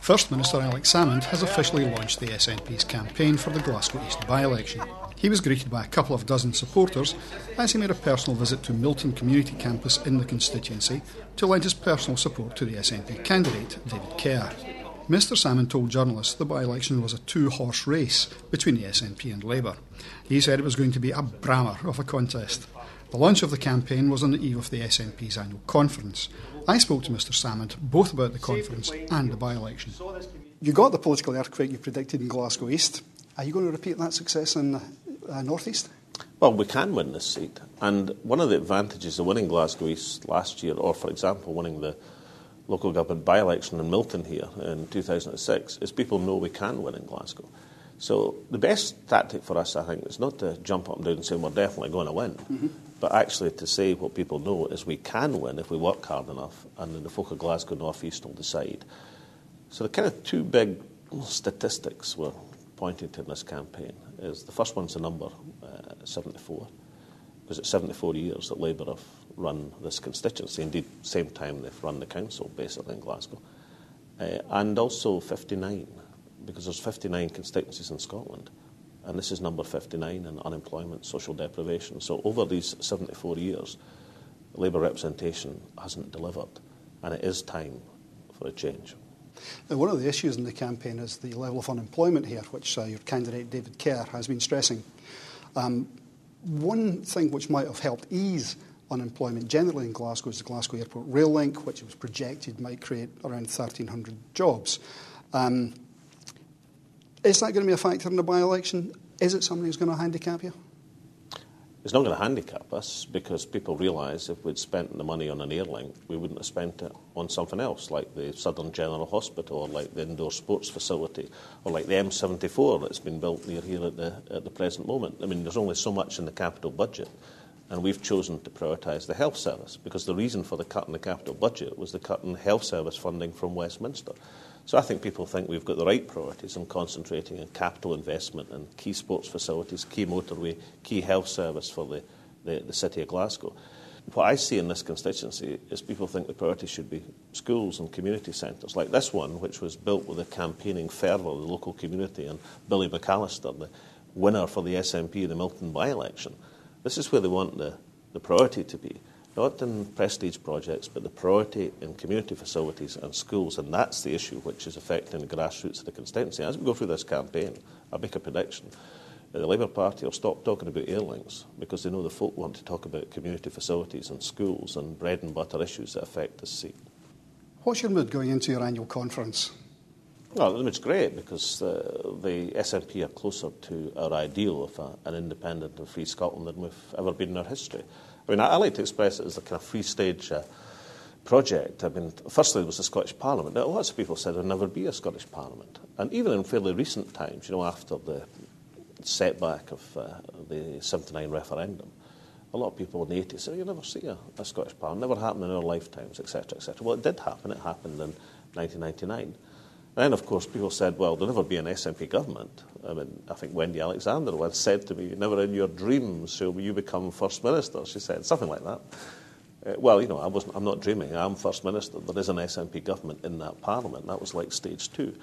First Minister Alex Salmond has officially launched the SNP's campaign for the Glasgow East by-election. He was greeted by a couple of dozen supporters as he made a personal visit to Milton Community Campus in the constituency to lend his personal support to the SNP candidate, David Kerr. Mr Salmond told journalists the by-election was a two-horse race between the SNP and Labour. He said it was going to be a brammer of a contest. The launch of the campaign was on the eve of the SNP's annual conference. I spoke to Mr Salmond both about the conference and the by-election. You got the political earthquake you predicted in Glasgow East. Are you going to repeat that success in North East? Well, we can win this seat. And one of the advantages of winning Glasgow East last year, or for example winning the local government by-election in Milton here in 2006, is people know we can win in Glasgow. So the best tactic for us, I think, is not to jump up and down and say we're definitely going to win, but actually to say what people know is we can win if we work hard enough, and then the folk of Glasgow North East will decide. So the kind of two big statistics we're pointing to in this campaign is the first one's the number, 74, because it's 74 years that Labour have run this constituency, indeed same time they've run the council basically in Glasgow, and also 59, because there's 59 constituencies in Scotland, and this is number 59 in unemployment, social deprivation. So over these 74 years, Labour representation hasn't delivered, and it is time for a change. Now, one of the issues in the campaign is the level of unemployment here, which your candidate David Kerr has been stressing. One thing which might have helped ease unemployment generally in Glasgow is the Glasgow Airport Rail Link, which was projected might create around 1,300 jobs. Is that going to be a factor in the by-election? Is it something that's going to handicap you? It's not going to handicap us because people realise if we'd spent the money on an air link, we wouldn't have spent it on something else, like the Southern General Hospital, or like the indoor sports facility, or like the M74 that's been built near here at the present moment. I mean, there's only so much in the capital budget, and we've chosen to prioritise the health service, because the reason for the cut in the capital budget was the cut in health service funding from Westminster. So I think people think we've got the right priorities in concentrating on capital investment in key sports facilities, key motorway, key health service for the city of Glasgow. What I see in this constituency is people think the priority should be schools and community centres, like this one, which was built with a campaigning fervour of the local community, and Billy McAllister, the winner for the SNP in the Milton by-election. This is where they want the priority to be. Not in prestige projects, but the priority in community facilities and schools, and that's the issue which is affecting the grassroots of the constituency. As we go through this campaign, I make a prediction. The Labour Party will stop talking about air links because they know the folk want to talk about community facilities and schools and bread and butter issues that affect this seat. What's your mood going into your annual conference? Well, it's great because the SNP are closer to our ideal of an independent and free Scotland than we've ever been in our history. I mean, I like to express it as a kind of free-stage project. I mean, firstly, there was the Scottish Parliament. Now, lots of people said there would never be a Scottish Parliament. And even in fairly recent times, after the setback of the 79 referendum, a lot of people in the 80s said, you'll never see a Scottish Parliament, never happened in our lifetimes, etc., etc. Well, it did happen. It happened in 1999. And then, of course, people said, well, there'll never be an SNP government. I mean, I think Wendy Alexander once said to me, never in your dreams shall you become First Minister, she said, something like that. I'm not dreaming. I'm First Minister. There is an SNP government in that Parliament. That was like stage 2.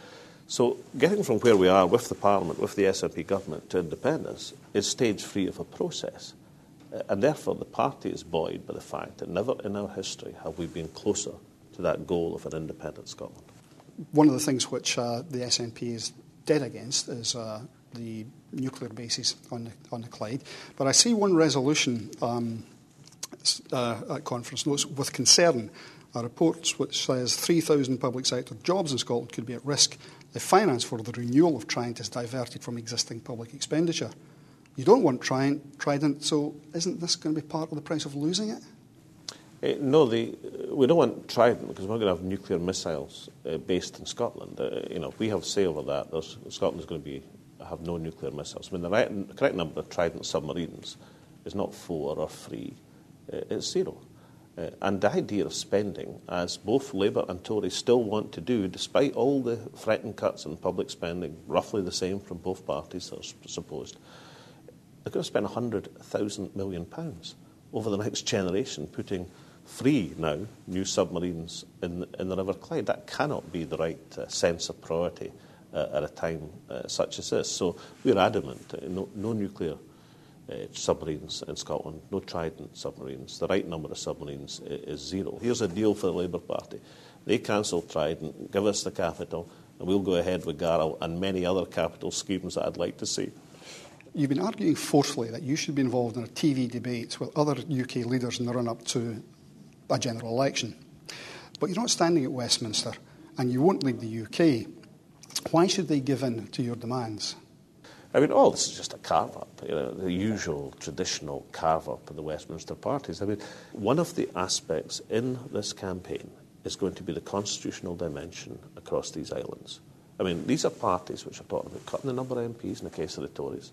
So getting from where we are with the Parliament, with the SNP government, to independence is stage 3 of a process. And therefore, the party is buoyed by the fact that never in our history have we been closer to that goal of an independent Scotland. One of the things which the SNP is dead against is the nuclear bases on the Clyde. But I see one resolution at conference notes with concern, a report which says 3,000 public sector jobs in Scotland could be at risk if finance for the renewal of Trident is diverted from existing public expenditure. You don't want Trident, so isn't this going to be part of the price of losing it? No, we don't want Trident because we're going to have nuclear missiles based in Scotland. If we have say over that, Scotland is going to have no nuclear missiles. I mean, the correct number of Trident submarines is not 4 or 3, it's 0. And the idea of spending, as both Labour and Tories still want to do, despite all the threatened cuts in public spending, roughly the same from both parties, are supposed, they're going to spend £100,000 million over the next generation, putting free now new submarines in the River Clyde. That cannot be the right sense of priority at a time such as this. So we're adamant, no nuclear submarines in Scotland, no Trident submarines. The right number of submarines is 0. Here's a deal for the Labour Party. They cancel Trident, give us the capital, and we'll go ahead with Garrel and many other capital schemes that I'd like to see. You've been arguing forcefully that you should be involved in a TV debate with other UK leaders in the run-up to a general election. But you're not standing at Westminster, and you won't lead the UK. Why should they give in to your demands? I mean, all this is just a carve-up, the usual traditional carve-up of the Westminster parties. I mean, one of the aspects in this campaign is going to be the constitutional dimension across these islands. I mean, these are parties which are talking about cutting the number of MPs in the case of the Tories,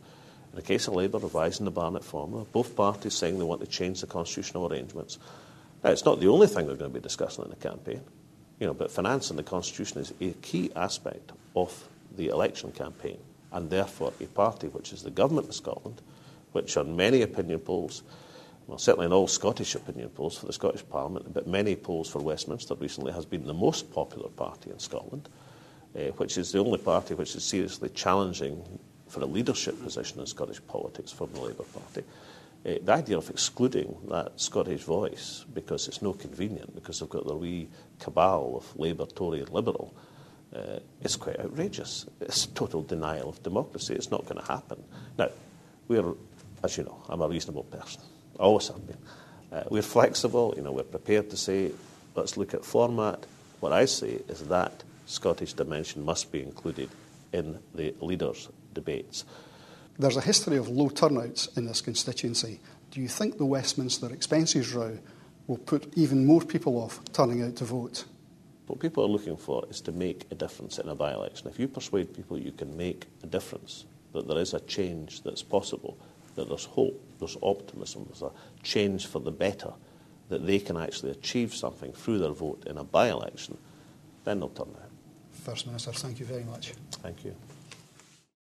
in the case of Labour, revising the Barnett formula, both parties saying they want to change the constitutional arrangements. Now, it's not the only thing they're going to be discussing in the campaign, but financing the Constitution is a key aspect of the election campaign, and therefore a party which is the government of Scotland, which on many opinion polls, well, certainly in all Scottish opinion polls for the Scottish Parliament, but many polls for Westminster recently, has been the most popular party in Scotland, which is the only party which is seriously challenging for a leadership position in Scottish politics from the Labour Party. The idea of excluding that Scottish voice because it's no convenient, because they've got the wee cabal of Labour, Tory and Liberal, is quite outrageous. It's total denial of democracy. It's not going to happen. Now, we're, as you know, I'm a reasonable person. I always have been. We're flexible. We're prepared to say, let's look at format. What I say is that Scottish dimension must be included in the leaders' debates. There's a history of low turnouts in this constituency. Do you think the Westminster expenses row will put even more people off turning out to vote? What people are looking for is to make a difference in a by-election. If you persuade people you can make a difference, that there is a change that's possible, that there's hope, there's optimism, there's a change for the better, that they can actually achieve something through their vote in a by-election, then they'll turn out. First Minister, thank you very much. Thank you.